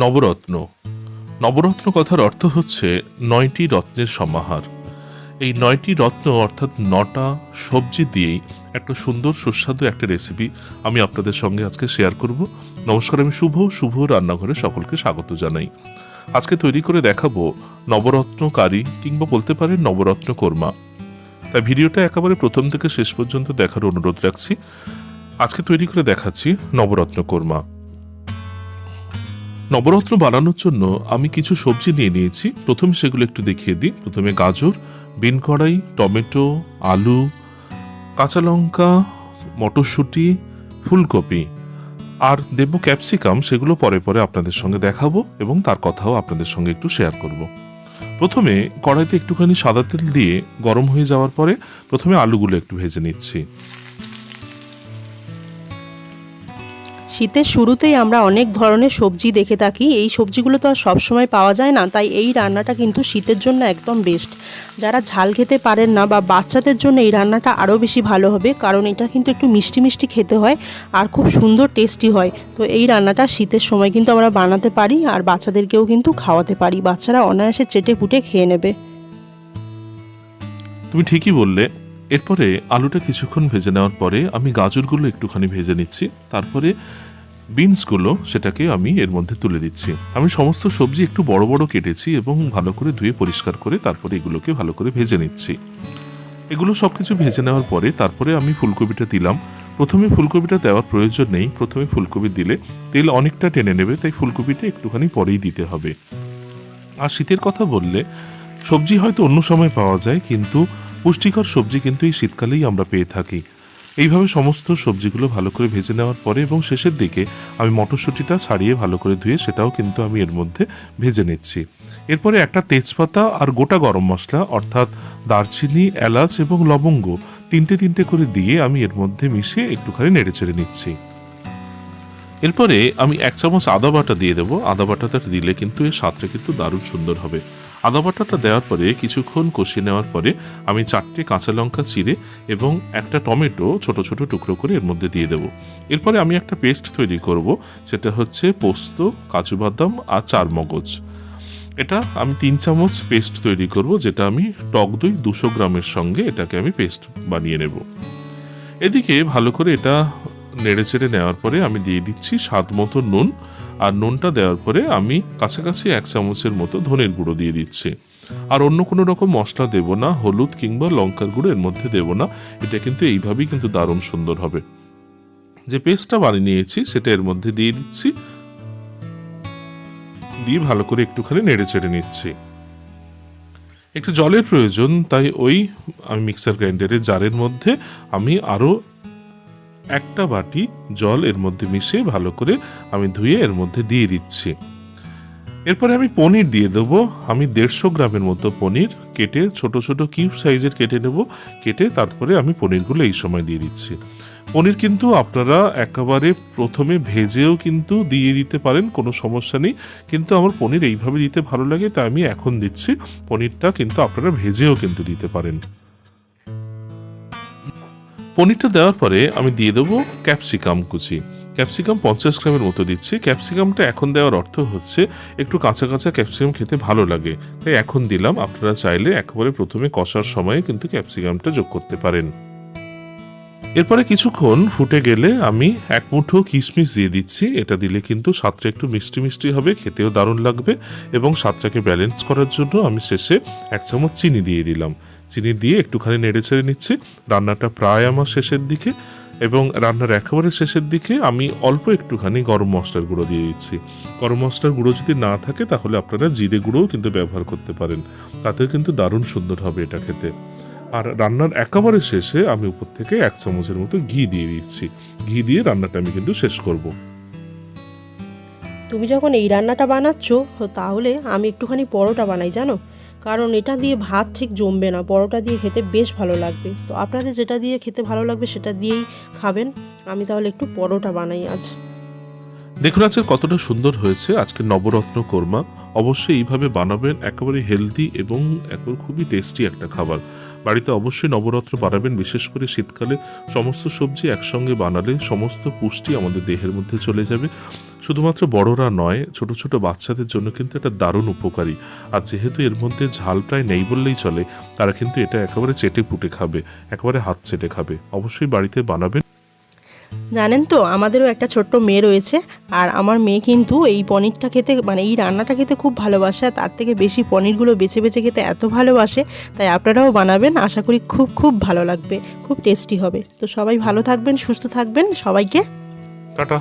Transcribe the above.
নবরত্ন। নবরত্ন কথার অর্থ হচ্ছে ৯টি রত্নের সমাহার। এই ৯টি রত্ন অর্থাৎ ৯টা সবজি দিয়েই একটা সুন্দর সুস্বাদু একটা রেসিপি আমি আপনাদের সঙ্গে আজকে শেয়ার করব। নমস্কার, আমি শুভ রান্নাঘরে সকলকে স্বাগত জানাই। আজকে তৈরি করে দেখাবো নবরত্ন কারি কিংবা বলতে পারেন নবরত্ন কোরমা। তাই ভিডিওটা একেবারে প্রথম থেকে শেষ পর্যন্ত দেখার অনুরোধ রাখছি। আজকে তৈরি করে দেখাচ্ছি নবরত্ন কোরমা। নবরত্ন বানানোর জন্য আমি কিছু সবজি নিয়ে নিয়েছি। প্রথমে সেগুলো একটু দেখিয়ে দিই। প্রথমে গাজর, বিন কড়াই, টমেটো, আলু, কাঁচা লঙ্কা, মটরশুঁটি, ফুলকপি আর দেব ক্যাপসিকাম। সেগুলো পরে পরে আপনাদের সঙ্গে দেখাবো এবং তার কথাও আপনাদের সঙ্গে একটু শেয়ার করব। প্রথমে কড়াইতে একটুখানি সাদা তেল দিয়ে গরম হয়ে যাওয়ার পরে প্রথমে আলুগুলো একটু ভেজে নিচ্ছি। শীতের শুরুতেই আমরা অনেক ধরনের সবজি দেখে থাকি। এই সবজিগুলো তো আর সবসময় পাওয়া যায় না, তাই এই রান্নাটা কিন্তু শীতের জন্য একদম বেস্ট। যারা ঝাল খেতে পারেন না বা বাচ্চাদের জন্য এই রান্নাটা আরও বেশি ভালো হবে, কারণ এটা কিন্তু একটু মিষ্টি মিষ্টি খেতে হয় আর খুব সুন্দর টেস্টি হয়। তো এই রান্নাটা শীতের সময় কিন্তু আমরা বানাতে পারি আর বাচ্চাদেরকেও কিন্তু খাওয়াতে পারি। বাচ্চারা অনায়াসে চেটে পুটে খেয়ে নেবে। তুমি ঠিকই বললে। এরপরে আলুটা কিছুক্ষণ ভেজে নেওয়ার পরে আমি গাজরগুলো একটুখানি ভেজে নিচ্ছি। তারপরে বিনসগুলো সেটাকে আমি এর মধ্যে তুলে দিচ্ছি। আমি সমস্ত সবজি একটু বড় বড় কেটেছি এবং ভালো করে ধুয়ে পরিষ্কার করে তারপরে এগুলোকে ভালো করে ভেজে নিচ্ছি। এগুলো সব কিছু ভেজে নেওয়ার পরে তারপরে আমি ফুলকপিটা দিলাম। প্রথমে ফুলকপিটা দেওয়ার প্রয়োজন নেই। প্রথমে ফুলকপি দিলে তেল অনেকটা টেনে নেবে, তাই ফুলকপিটা একটুখানি পরেই দিতে হবে। আর শীতের কথা বললে সবজি হয়তো অন্য সময় পাওয়া যায়, কিন্তু পুষ্টিকর সবজি কিন্তু এই শীতকালেই আমরা পেয়ে থাকি। এইভাবে সমস্ত সবজিগুলো ভালো করে ভেজে নেওয়ার পরে এবং শেষের দিকে আমি মটরশুঁটিটা ছাড়িয়ে ভালো করে ধুয়ে সেটাও কিন্তু আমি এর মধ্যে ভেজে নিচ্ছি। এরপরে একটা তেজপাতা আর গোটা গরম মশলা অর্থাৎ দারচিনি, এলাচ এবং লবঙ্গ তিনটে করে দিয়ে আমি এর মধ্যে মিশিয়ে একটুখানি নেড়ে চেড়ে নিচ্ছি। এরপরে আমি 1 চামচ আদা বাটা দিয়ে দেবো। আদা বাটাটা দিলে কিন্তু এর স্বাদটা কিন্তু দারুণ সুন্দর হবে। আদা বাটাটা দেওয়ার পরে কিছুক্ষণ কষিয়ে নেওয়ার পরে আমি 4টে কাঁচা লঙ্কা চিড়ে এবং একটা টমেটো ছোট ছোট টুকরো করে এর মধ্যে দিয়ে দেবো। এরপরে আমি একটা পেস্ট তৈরি করব, সেটা হচ্ছে পোস্ত, কাজু বাদাম আর চারমগজ। এটা আমি 3 চামচ পেস্ট তৈরি করব, যেটা আমি টক দই 200 গ্রামের সঙ্গে এটাকে আমি পেস্ট বানিয়ে নেব। এদিকে ভালো করে এটা নেড়ে চেড়ে নেওয়ার পরে আমি দিয়ে দিচ্ছি স্বাদ মতো নুন। আর নুনটা দেওয়ার পরে আমি কাছাকাছি 1 চামচের মতো ধনের গুঁড়ো দিয়ে দিচ্ছি। আর অন্য কোনো রকম মশলা দেব না, হলুদ কিংবা লঙ্কার গুঁড়ো এর মধ্যে দেব না। এটা কিন্তু এইভাবেই কিন্তু দারুণ সুন্দর হবে। যে পেস্টটা বানিয়ে নিয়েছি সেটা এর মধ্যে দিয়ে দিচ্ছি, দিয়ে ভালো করে একটুখানি নেড়ে চেড়ে নিচ্ছি। একটু জলের প্রয়োজন, তাই আমি মিক্সার গ্রাইন্ডারের জারের মধ্যে আমি আরও 1টা বাটি জল এর মধ্যে মিশিয়ে ভালো করে আমি ধুয়ে এর মধ্যে দিয়ে দিচ্ছি। এরপরে আমি পনির দিয়ে দেবো। আমি 150 গ্রামের মতো পনির কেটে ছোট ছোট কিউব সাইজের কেটে নেব। কেটে তারপরে আমি পনিরগুলো এই সময় দিয়ে দিচ্ছি। পনির কিন্তু আপনারা একেবারে প্রথমে ভেজেও কিন্তু দিয়ে দিতে পারেন, কোনো সমস্যা নেই, কিন্তু আমার পনির এইভাবে দিতে ভালো লাগে তাই আমি এখন দিচ্ছি। পনিরটা কিন্তু আপনারা ভেজেও কিন্তু দিতে পারেন। পনিরটা দেওয়ার পরে আমি দিয়ে দেবো ক্যাপসিকাম কুচি। ক্যাপসিকাম 50 গ্রামের মতো দিচ্ছি। ক্যাপসিকামটা এখন দেওয়ার অর্থ হচ্ছে একটু কাঁচা কাঁচা ক্যাপসিকাম খেতে ভালো লাগে, তাই এখন দিলাম। আপনারা চাইলে একেবারে প্রথমে কষার সময় কিন্তু ক্যাপসিকামটা যোগ করতে পারেন। এরপরে কিছুক্ষণ ফুটে গেলে আমি 1 মুঠো কিশমিশ দিয়ে দিচ্ছি। এটা দিলে কিন্তু স্বাদটা একটু মিষ্টি মিষ্টি হবে, খেতেও দারুণ লাগবে। এবং স্বাদটাকে ব্যালেন্স করার জন্য আমি শেষে 1 চামচ চিনি দিয়ে দিলাম। চিনি দিয়ে একটুখানি নেড়ে চেড়ে নিচ্ছি। রান্নাটা প্রায় আমার শেষের দিকে, এবং রান্নার একেবারে শেষের দিকে আমি অল্প একটুখানি গরম মশলার গুঁড়ো দিয়ে দিচ্ছি। গরম মশলার গুঁড়ো যদি না থাকে তাহলে আপনারা জিরে গুঁড়োও কিন্তু ব্যবহার করতে পারেন, তাতেও কিন্তু দারুণ সুন্দর হবে এটা খেতে। আর রান্নার একেবারে শেষে আমি উপর থেকে 1 চামচের মতো ঘি দিয়ে দিচ্ছি। ঘি দিয়ে রান্নাটা আমি কিন্তু শেষ করব। তুমি যখন এই রান্নাটা বানাচ্ছ তাহলে আমি একটুখানি পরোটা বানাই, জানো, কারণ এটা দিয়ে ভাত ঠিক জমবে না, পরোটা দিয়ে খেতে বেশ ভালো লাগবে। তো আপনাদের যেটা দিয়ে খেতে ভালো লাগবে সেটা দিয়েই খাবেন। আমি তাহলে একটু পরোটা বানাই আজ। দেখুন আজকে কতটা সুন্দর হয়েছে আজকে নবরত্ন কোরমা। অবশ্যই এইভাবে বানাবেন, একেবারে হেলদি এবং একেবারে খুবই টেস্টি একটা খাবার। বাড়িতে অবশ্যই নবরত্ন বানাবেন, বিশেষ করে শীতকালে সমস্ত সবজি একসঙ্গে বানালে সমস্ত পুষ্টি আমাদের দেহের মধ্যে চলে যাবে। শুধুমাত্র বড়রা নয়, ছোট ছোট বাচ্চাদের জন্য কিন্তু এটা দারুণ উপকারী। আর যেহেতু এর মধ্যে ঝাল প্রায় নেই বললেই চলে, তারা কিন্তু এটা একেবারে চেটে পুটে খাবে, একেবারে হাত চেটে খাবে। অবশ্যই বাড়িতে বানাবেন। জানেন তো আমাদেরও একটা ছোট্ট মেয়ে রয়েছে, আর আমার মেয়ে কিন্তু এই পনিরটা খেতে মানে এই রান্নাটা খেতে খুব ভালোবাসে, আর তার থেকে বেশি পনিরগুলো বেছে বেছে খেতে এত ভালোবাসে। তাই আপনারাও বানাবেন, আশা করি খুব খুব ভালো লাগবে, খুব টেস্টি হবে। তো সবাই ভালো থাকবেন, সুস্থ থাকবেন, সবাইকে টাটা।